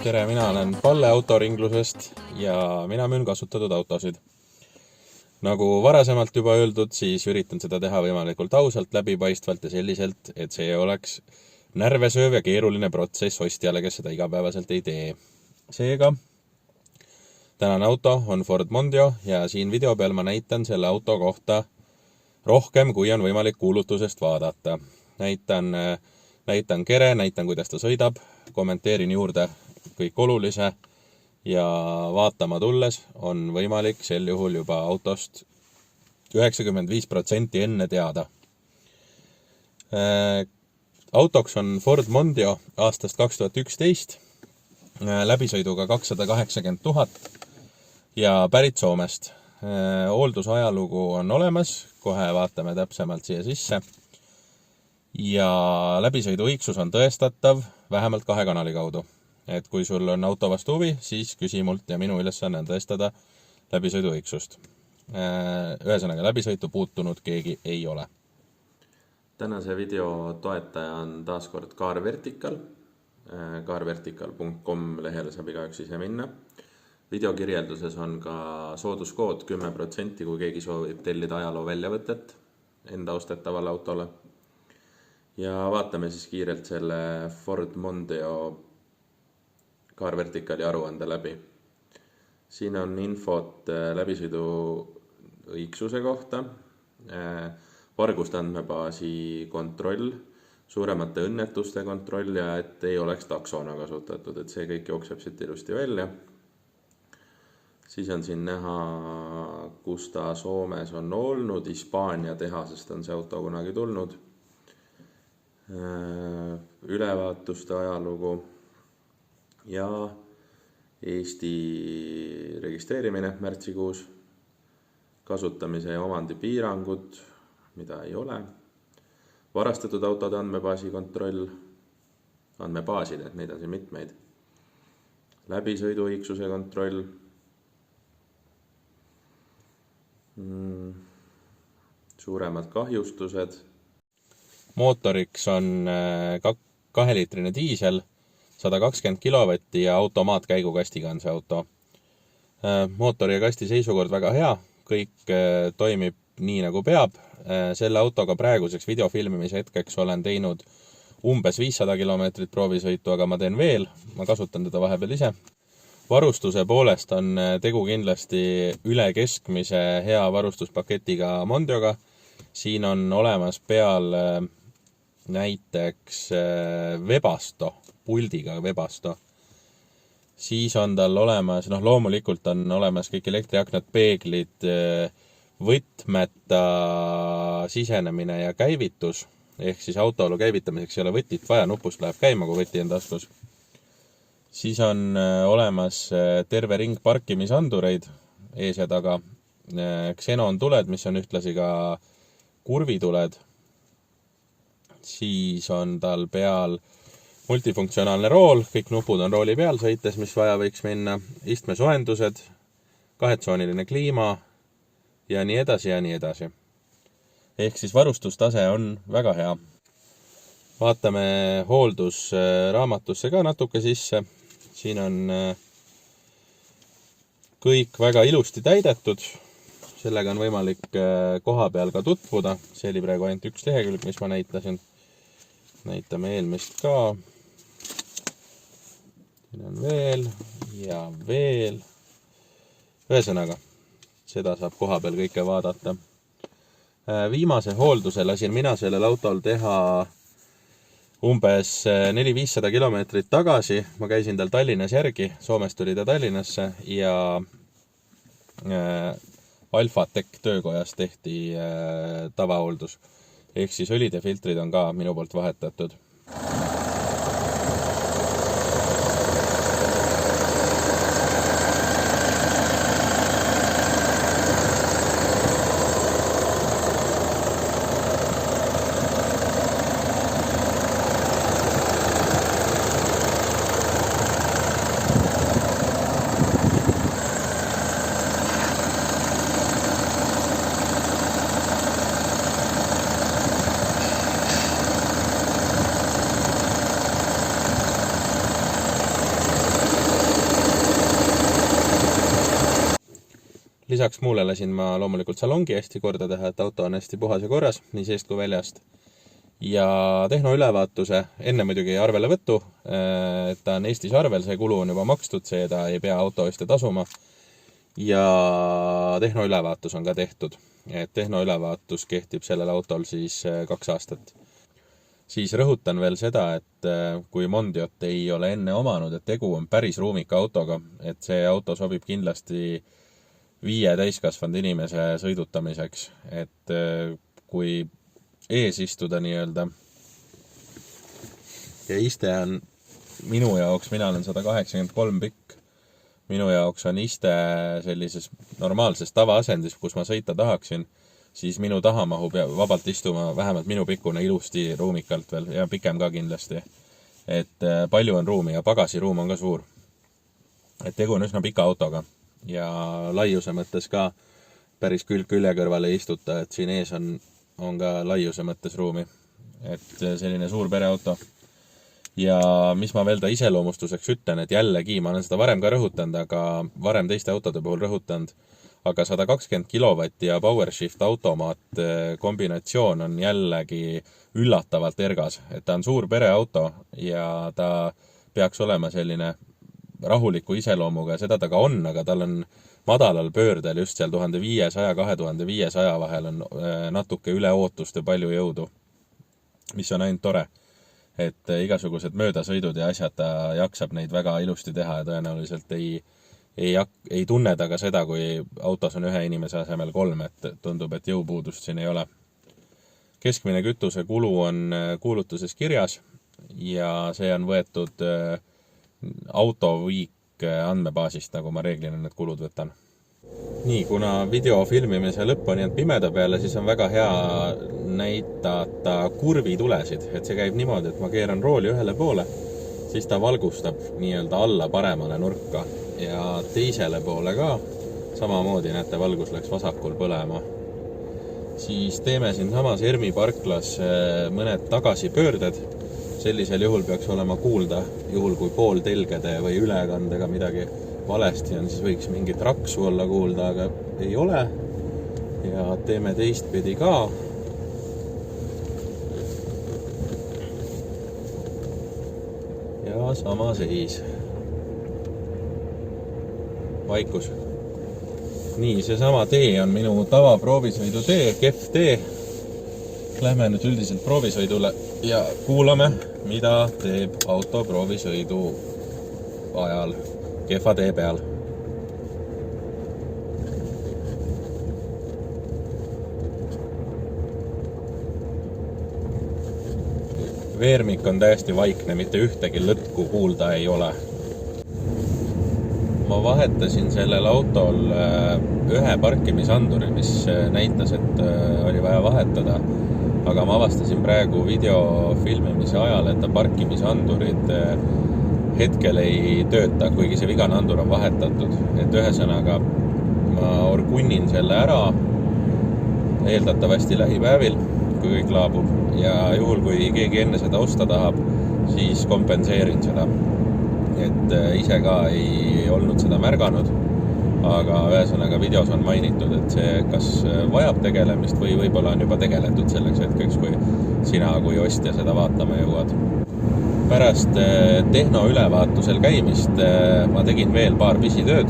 Tere, mina olen Palle autoringlusest ja mina müün kasutatud autosid. Nagu varasemalt juba öeldud, siis üritan seda teha võimalikult ausalt, läbipaistvalt ja selliselt, et see oleks närvesööv ja keeruline protsess ostjale, kes seda igapäevaselt ei tee. Seega, tänane auto on Ford Mondeo ja siin video peal ma näitan selle auto kohta rohkem, kui on võimalik kuulutusest vaadata. Näitan kere, näitan, kuidas ta sõidab, kommenteerin juurde kõik olulise ja vaatama tulles on võimalik sel juhul juba autost 95% enne teada. Autoks on Ford Mondeo aastast 2011, läbisõiduga 280 000 ja pärit Soomest. Hooldusajalugu on olemas, kohe vaatame täpsemalt siia sisse. Ja läbisõidu õigsus on tõestatav vähemalt 2 kanali kaudu. Et kui sul on auto vastu huvi, siis küsi mult ja minu ülesanne on tõestada läbisõidu õigsust. Ühesõnaga, läbisõitu puutunud keegi ei ole. Tänase video toetaja on taaskord Car Vertical. carvertical.com lehele saab igaüks ise minna. Video kirjelduses on ka sooduskood 10%, kui keegi soovib tellida ajaloo väljavõtet enda ostetavale autole. Ja vaatame siis kiirelt selle Ford Mondeo Car Verticali aruande läbi. Siin on infot läbisõidu õigsuse kohta, varguste andmebaasi kontroll, suuremate õnnetuste kontroll ja et ei oleks taksona kasutatud, et see kõik jookseb siit ilusti välja. Siis on siin näha, kus ta Soomes on olnud, Hispaania tehasest on see auto kunagi tulnud. Ülevaatuste ajalugu ja Eesti registreerimine märtsikuus, kasutamise ja omandi piirangud, mida ei ole, varastatud autode andmebaasi kontroll, andmebaasid, et neid on siin mitmeid, läbisõidu õigsuse kontroll, suuremad kahjustused. Mootoriks on 2-liitrine diisel, 120 kilovatti ja automaatkäigukastiga on see auto. Mootori ja kasti seisukord väga hea, kõik toimib nii nagu peab. Selle autoga praeguseks videofilmimise hetkeks olen teinud umbes 500 kilomeetrit proovisõitu, aga ma teen veel, ma kasutan teda vahepeal ise. Varustuse poolest on tegu kindlasti üle keskmise hea varustuspaketiga Mondeoga. Siin on olemas peal näiteks Webasto, puldiga Webasto. Siis on tal olemas, loomulikult on olemas kõik elektriaknad, peeglid, võtmeta sisenemine ja käivitus. Ehk siis autoolu käivitamiseks ei ole võtit vaja, nupust läheb käima, kui võti on taskus. Siis on olemas terve ring parkimisandureid ees ja taga. Xenon tuled, mis on ühtlasi ka kurvituled. Siis on tal peal multifunktsionaalne rool, kõik nupud on rooli peal sõites, mis vaja võiks minna, istmesoendused, 2-tsooniline kliima ja nii edasi ja nii edasi. Ehk siis varustustase on väga hea. Vaatame hooldusraamatusse ka natuke sisse. Siin on kõik väga ilusti täidetud. Sellega on võimalik koha peal ka tutvuda. See oli praegu ainult üks lehekülg, mis ma näitasin. Näitame eelmist ka. Siin on veel ja veel. Ühesõnaga, seda saab koha peal kõike vaadata. Viimase hoolduse lasin mina sellel autol teha umbes 400-500 kilomeetrit tagasi. Ma käisin tal Tallinnas järgi, Soomest tuli ta Tallinnasse ja Alphatec töökojas tehti tavahooldus. Ehk siis õlid ja filtrid on ka minu poolt vahetatud. lisaks muule lasin ma loomulikult salongi hästi korda teha, et auto on hästi puhas ja korras, nii seest kui väljast. Ja tehnoülevaatuse, enne muidugi arvelevõttu, et ta on Eestis arvel, see kulu on juba makstud, see ta ei pea autoostja tasuma. Ja tehnoülevaatus on ka tehtud, et tehnoülevaatus kehtib sellel autol siis 2 aastat. Siis rõhutan veel seda, et kui Mondiot ei ole enne omanud, et tegu on päris ruumika autoga, et see auto sobib kindlasti 5 täiskasvanud inimese sõidutamiseks, et kui ees istuda nii-öelda ja iste on minu jaoks, mina olen 183 pikk, minu jaoks on iste sellises normaalses tavaasendis, kus ma sõita tahaksin, siis minu taha mahub ja vabalt istuma vähemalt minu pikkune ilusti ruumikalt veel ja pikem ka kindlasti. Et palju on ruumi ja pagasiruum on ka suur. Et tegu on üsna pika autoga ja laiuse mõttes ka päris külje kõrval ei istuta, et siin ees on ka laiuse mõttes ruumi. Et selline suur pereauto. Ja mis ma veel ta iseloomustuseks ütlen, et jällegi, ma olen seda varem ka rõhutanud, aga varem teiste autode puhul rõhutanud, aga 120 kilovatti ja PowerShift automaat kombinatsioon on jällegi üllatavalt ergas. Et ta on suur pereauto ja ta peaks olema selline rahuliku iseloomuga, seda ta ka on, aga tal on madalal pöördel just seal 1500-2500 vahel on natuke üle ootuste palju jõudu, mis on ainult tore. Et igasugused möödasõidud ja asjad ta jaksab neid väga ilusti teha ja tõenäoliselt ei tunne ta ka seda, kui autos on 1 inimese asemel 3, et tundub, et jõupuudust siin ei ole. Keskmine kütuse kulu on kuulutuses kirjas ja see on võetud Autoweek andmebaasist, nagu ma reeglina need kulud võtan. Nii, kuna video filmimise lõpp on jäänud pimeda peale, siis on väga hea näidata kurvitulesid, et see käib niimoodi, et ma keeran rooli ühele poole, siis ta valgustab nii-öelda alla paremale nurka ja teisele poole ka, samamoodi näete, valgus läks vasakul põlema. Siis teeme siin samas Ermi parklas mõned tagasipöörded, sellisel juhul peaks olema kuulda, juhul kui pooltelgede või ülekandega midagi valesti on, siis võiks mingit raksu olla kuulda, aga ei ole. Ja teeme teistpidi ka. Ja sama seis. Vaikus. Nii, see sama tee on minu tava proovisõidu tee, kehv tee. Lähme nüüd üldiselt proovisõidule ja kuulame, mida teeb auto proovisõidu ajal kehva tee peal. Veermik on täiesti vaikne, mitte ühtegi lõtku kuulda ei ole. Ma vahetasin sellel autol ühe parkimisanduri, mis näitas, et oli vaja vahetada. Aga ma avastasin praegu video filmimise ajal, et parkimisandurid hetkel ei tööta, kuigi see vigane andur on vahetatud. Et ühesõnaga ma orgunnin selle ära eeldatavasti lähipäevil, kui kõik laabub. Ja juhul, kui keegi enne seda osta tahab, siis kompenseerin seda. Et ise ka ei olnud seda märganud, aga ühesõnaga videos on mainitud, et see kas vajab tegelemist või võib-olla on juba tegeletud selleks hetkeks, kui sina kui ostja seda vaatama jõuad. Pärast tehnoülevaatusel käimist ma tegin veel paar pisitööd.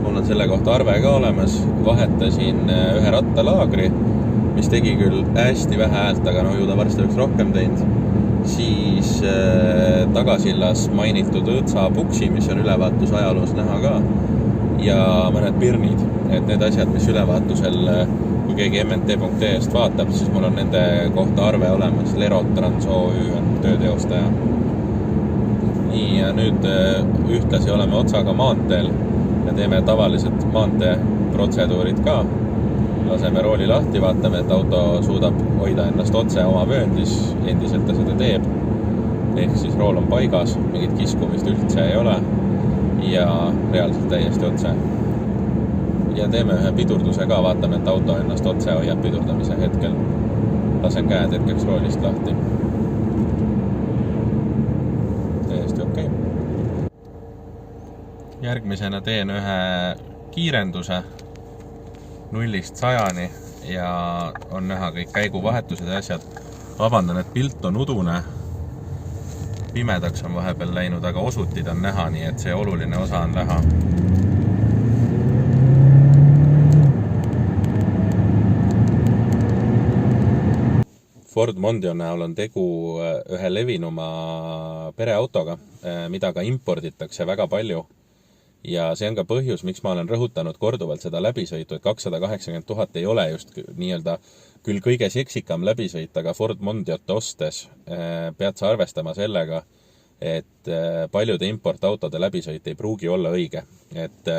Mul on selle kohta arve ka olemas. Vahetasin ühe rattalaagri, mis tegi küll hästi vähe häält, aga ju ta varsti oleks rohkem teinud. Siis Tagasillas mainitud õõtsa puksi, mis on ülevaatuse ajaloos näha ka, ja mõned pirnid, et need asjad, mis ülevaatusel, kui keegi MNT.ee-st vaatab, siis mul on nende kohta arve olemas. Lerot Trans OÜ on tööteostaja. Nii, ja nüüd ühtlasi oleme otsaga maanteel ja teeme tavaliselt maantee protseduurid ka. Laseme rooli lahti, vaatame, et auto suudab hoida ennast otse oma vööndis, endiselt ta seda teeb. Ehk siis rool on paigas, mingit kiskumist üldse ei ole ja reaalselt täiesti otse. Ja teeme ühe pidurduse ka, vaatame, et auto ennast otse hoiab pidurdamise hetkel. Lasen käed hetkeks roolist lahti. Täiesti okei. Järgmisena teen ühe kiirenduse. 0-100 ja on näha kõik käiguvahetused ja asjad. Vabandan, et pilt on udune. Pimedaks on vahepeal läinud, aga osutid on näha, nii et see oluline osa on näha. Ford Mondeo näol on tegu ühe levinuma pereautoga, mida ka imporditakse väga palju. Ja see on ka põhjus, miks ma olen rõhutanud korduvalt seda läbisõitu, et 280 000 ei ole just nii-öelda küll kõige seksikam läbisõit, aga Ford Mondeot ostes pead sa arvestama sellega, et paljude importautode läbisõit ei pruugi olla õige. Et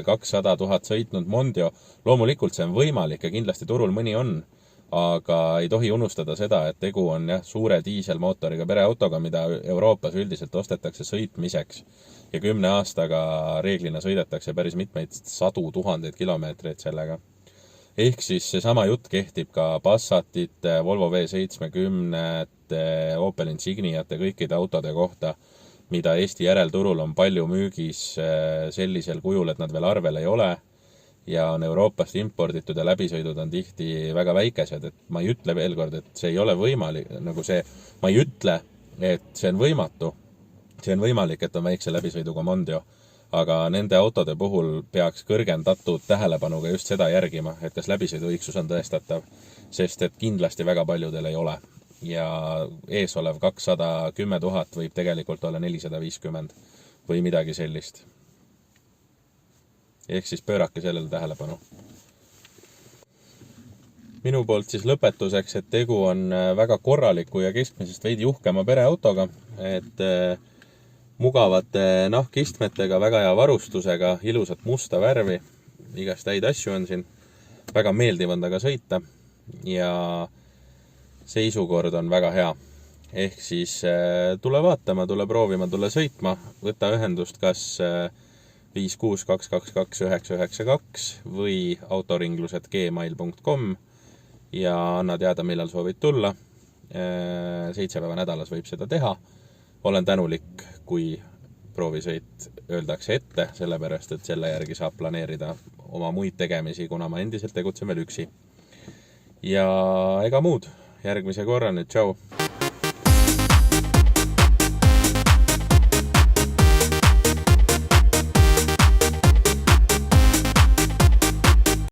200 000 sõitnud Mondeo, loomulikult see on võimalik ja kindlasti turul mõni on, aga ei tohi unustada seda, et tegu on suure diiselmootoriga pereautoga, mida Euroopas üldiselt ostetakse sõitmiseks. Ja 10 aastaga reeglina sõidetakse päris mitmeid 100 000 kilomeetreid sellega. Ehk siis seesama jutt kehtib ka Passatite, Volvo V70, Opel Insigniate, kõikide autode kohta, mida Eesti järelturul on palju müügis sellisel kujul, et nad veel arvel ei ole ja on Euroopast imporditud ja läbisõidud on tihti väga väikesed, et ma ei ütle veel kord, et see ei ole võimalik, ma ei ütle, et see on võimatu, see on võimalik, et on väikse läbisõiduga Mondeo, aga nende autode puhul peaks kõrgendatud tähelepanuga just seda järgima, et kas läbisõiduõigsus on tõestatav, sest et kindlasti väga paljudel ei ole ja ees olev 210 000 võib tegelikult olla 450 või midagi sellist. Ehk siis pöörake sellele tähelepanu. Minu poolt siis lõpetuseks, et tegu on väga korraliku ja keskmisest veidi uhkema pereautoga, et mugavate nahkistmetega, väga hea varustusega, ilusat musta värvi, igast häid asju on siin, väga meeldiv on taga sõita ja seisukord on väga hea. Ehk siis tule vaatama, tule proovima, tule sõitma, võta ühendust kas 56222 või autoringlused@gmail.com ja anna teada, millal soovid tulla. 7 päeva nädalas võib seda teha. Olen tänulik, kui proovisõit öeldakse ette, sellepärast, et selle järgi saab planeerida oma muid tegemisi, kuna ma endiselt tegutsen veel üksi. Ja ega muud, järgmise korra nüüd, tšau!